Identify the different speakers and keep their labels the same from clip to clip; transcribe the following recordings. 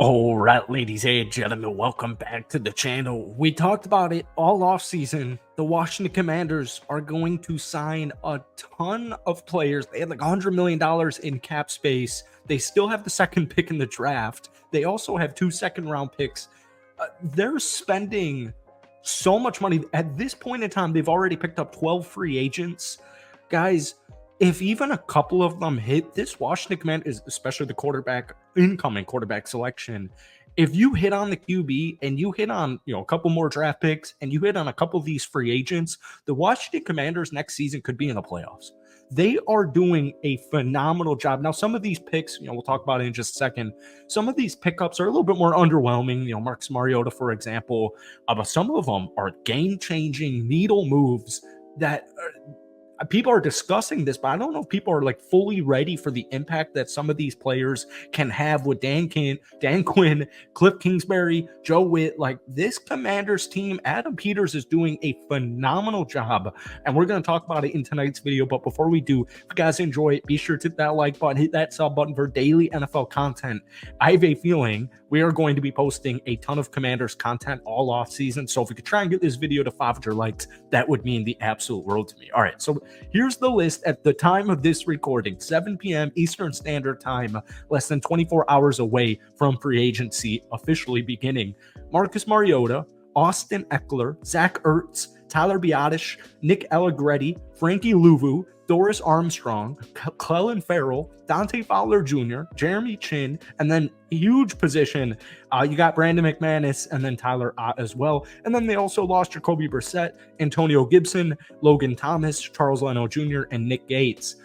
Speaker 1: All right, ladies and gentlemen, welcome back to the channel. We talked about it all off season. The Washington Commanders are going to sign a ton of players. They had like $100 million in cap space. They still have the second pick in the draft. They also have 2 second-round picks. They're spending so much money. At this point in time, they've already picked up 12 free agents. Guys, if even a couple of them hit, this Washington Commanders, especially the incoming quarterback selection, if you hit on the QB and you hit on a couple more draft picks and you hit on a couple of these free agents, the Washington Commanders next season could be in the playoffs. They are doing a phenomenal job. Now, some of these picks, we'll talk about it in just a second. Some of these pickups are a little bit more underwhelming. Marcus Mariota, for example, but some of them are game-changing needle moves that people are discussing this, but I don't know if people are like fully ready for the impact that some of these players can have with Dan Quinn, Cliff Kingsbury, Joe Witt. Like, this Commanders team, Adam Peters is doing a phenomenal job, and we're going to talk about it in tonight's video. But before we do, if you guys enjoy it, be sure to hit that like button, hit that sub button for daily NFL content. I have a feeling we are going to be posting a ton of Commanders content all off season. So if we could try and get this video to 500 likes, that would mean the absolute world to me. All right, so here's the list at the time of this recording, 7 p.m. Eastern Standard Time, less than 24 hours away from free agency officially beginning. Marcus Mariota, Austin Eckler, Zach Ertz, Tyler Biadasz, Nick Allegretti, Frankie Louvu, Doris Armstrong, Clelin Ferrell, Dante Fowler Jr., Jeremy Chin, and then huge position. You got Brandon McManus and then Tyler Ott as well. And then they also lost Jacoby Brissett, Antonio Gibson, Logan Thomas, Charles Leno Jr., and Nick Gates.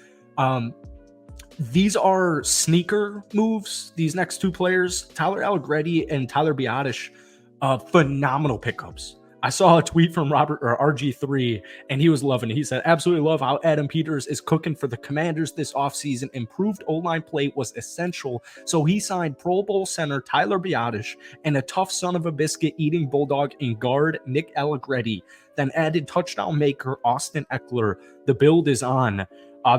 Speaker 1: These are sneaker moves. These next 2 players, Tyler Allegretti and Tyler Biadasz, phenomenal pickups. I saw a tweet from Robert or RG3, and he was loving it. He said, absolutely love how Adam Peters is cooking for the Commanders this offseason. Improved O-line play was essential, so he signed Pro Bowl center Tyler Biadasz and a tough son of a biscuit eating bulldog in guard Nick Allegretti, then added touchdown maker Austin Eckler. The build is on.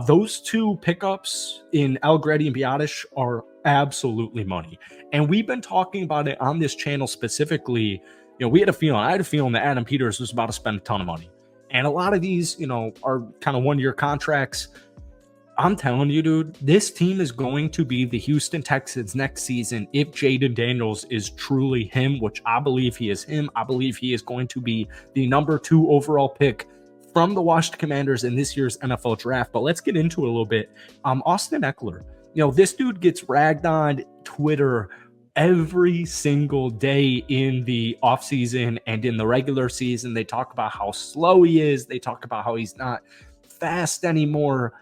Speaker 1: Those 2 pickups in Allegretti and Biadasz are absolutely money, and we've been talking about it on this channel specifically. I had a feeling that Adam Peters was about to spend a ton of money. And a lot of these, are kind of one-year contracts. I'm telling you, dude, this team is going to be the Houston Texans next season if Jaden Daniels is truly him, which I believe he is him. I believe he is going to be the number 2 overall pick from the Washington Commanders in this year's NFL draft. But let's get into it a little bit. Austin Eckler, this dude gets ragged on Twitter every single day in the offseason and in the regular season. They talk about how slow he is. They talk about how he's not fast anymore.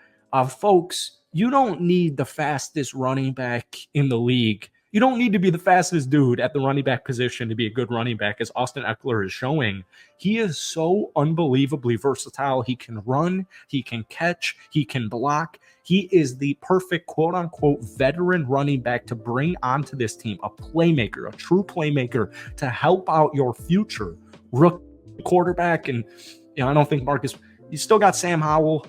Speaker 1: Folks, you don't need the fastest running back in the league. You don't need to be the fastest dude at the running back position to be a good running back, as Austin Eckler is showing. He is so unbelievably versatile. He can run, he can catch, he can block. He is the perfect quote-unquote veteran running back to bring onto this team, a playmaker, a true playmaker to help out your future rookie quarterback. And I don't think Marcus, you still got Sam Howell.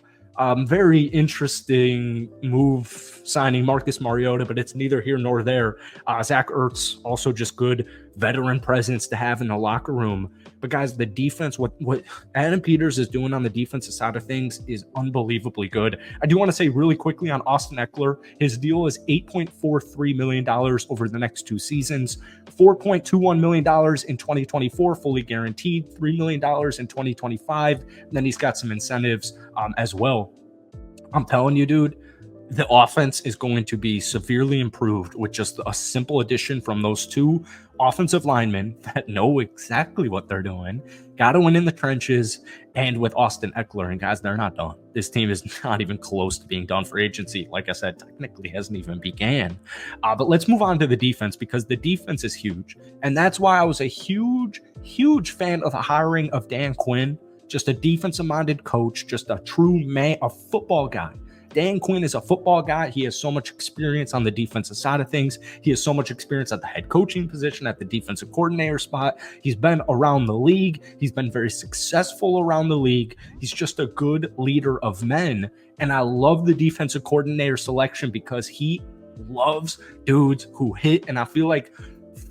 Speaker 1: Very interesting move signing Marcus Mariota, but it's neither here nor there. Zach Ertz, also just good veteran presence to have in the locker room. But guys, the defense, what Adam Peters is doing on the defensive side of things is unbelievably good. I do want to say really quickly on Austin Eckler, his deal is $8.43 million over the next 2 seasons, $4.21 million in 2024, fully guaranteed, $3 million in 2025. And then he's got some incentives as well. I'm telling you, dude, the offense is going to be severely improved with just a simple addition from those 2 offensive linemen that know exactly what they're doing, got to win in the trenches, and with Austin Eckler. And guys, they're not done. This team is not even close to being done for agency. Like I said, technically hasn't even began. But let's move on to the defense, because the defense is huge. And that's why I was a huge fan of the hiring of Dan Quinn, just a defensive-minded coach, just a true man, a football guy. Dan Quinn is a football guy. He has so much experience on the defensive side of things. He has so much experience at the head coaching position, at the defensive coordinator spot. He's been around the league. He's been very successful around the league. He's just a good leader of men. And I love the defensive coordinator selection because he loves dudes who hit. And I feel like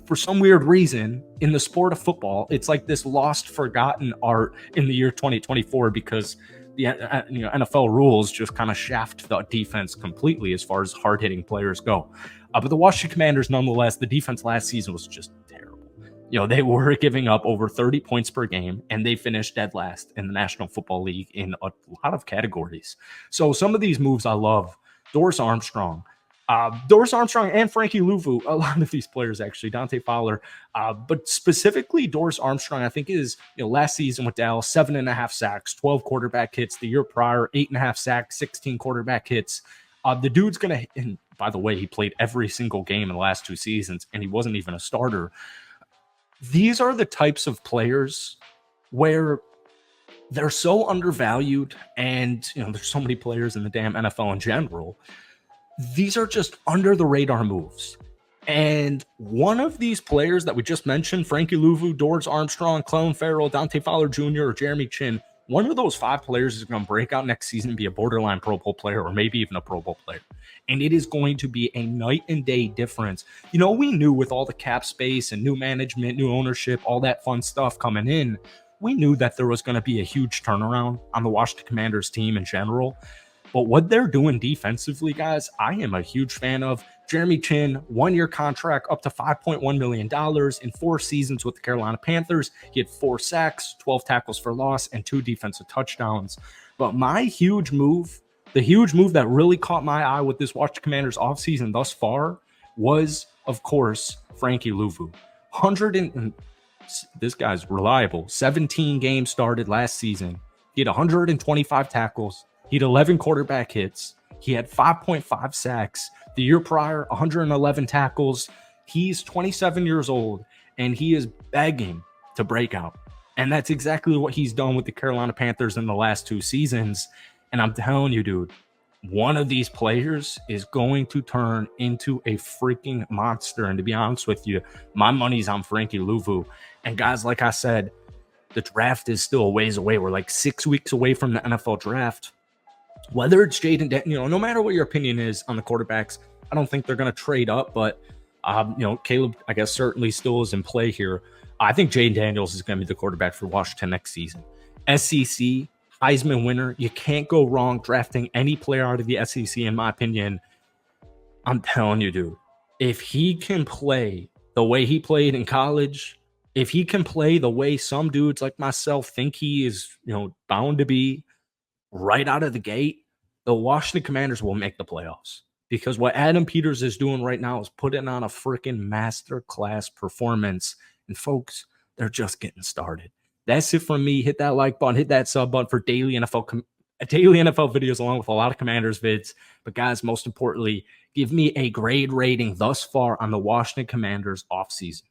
Speaker 1: for some weird reason in the sport of football, it's like this lost, forgotten art in the year 2024 because the NFL rules just kind of shaft the defense completely as far as hard-hitting players go. But the Washington Commanders, nonetheless, the defense last season was just terrible. They were giving up over 30 points per game, and they finished dead last in the National Football League in a lot of categories. So some of these moves I love. Doris Armstrong and Frankie Louvu, a lot of these players actually, Dante Fowler, but specifically Doris Armstrong, I think is last season with Dallas, 7.5 sacks, 12 quarterback hits. The year prior, 8.5 sacks, 16 quarterback hits. The dude's gonna. And by the way, he played every single game in the last 2 seasons, and he wasn't even a starter. These are the types of players where they're so undervalued, and there's so many players in the damn NFL in general. These are just under the radar moves. And one of these players that we just mentioned, Frankie Louvu, Doris Armstrong, Clelin Ferrell, Dante Fowler Jr., or Jeremy Chin, one of those 5 players is going to break out next season and be a borderline Pro Bowl player, or maybe even a Pro Bowl player. And it is going to be a night and day difference. We knew with all the cap space and new management, new ownership, all that fun stuff coming in, we knew that there was going to be a huge turnaround on the Washington Commanders team in general. But what they're doing defensively, guys, I am a huge fan of. Jeremy Chin, 1-year contract up to $5.1 million in 4 seasons with the Carolina Panthers. He had 4 sacks, 12 tackles for loss, and 2 defensive touchdowns. But my huge move, the huge move that really caught my eye with this Washington Commanders offseason thus far was, of course, Frankie Louvu. This guy's reliable. 17 games started last season. He had 125 tackles. He had 11 quarterback hits. He had 5.5 sacks. The year prior, 111 tackles. He's 27 years old, and he is begging to break out. And that's exactly what he's done with the Carolina Panthers in the last 2 seasons. And I'm telling you, dude, one of these players is going to turn into a freaking monster. And to be honest with you, my money's on Frankie Louvu. And guys, like I said, the draft is still a ways away. We're like 6 weeks away from the NFL draft. Whether it's Jaden, no matter what your opinion is on the quarterbacks, I don't think they're going to trade up, but, Caleb, I guess, certainly still is in play here. I think Jaden Daniels is going to be the quarterback for Washington next season. SEC, Heisman winner. You can't go wrong drafting any player out of the SEC, in my opinion. I'm telling you, dude, if he can play the way he played in college, if he can play the way some dudes like myself think he is, bound to be, right out of the gate, the Washington Commanders will make the playoffs, because what Adam Peters is doing right now is putting on a freaking masterclass performance. And folks, they're just getting started. That's it from me. Hit that like button, hit that sub button for daily NFL videos along with a lot of Commanders vids. But guys, most importantly, give me a grade rating thus far on the Washington Commanders offseason.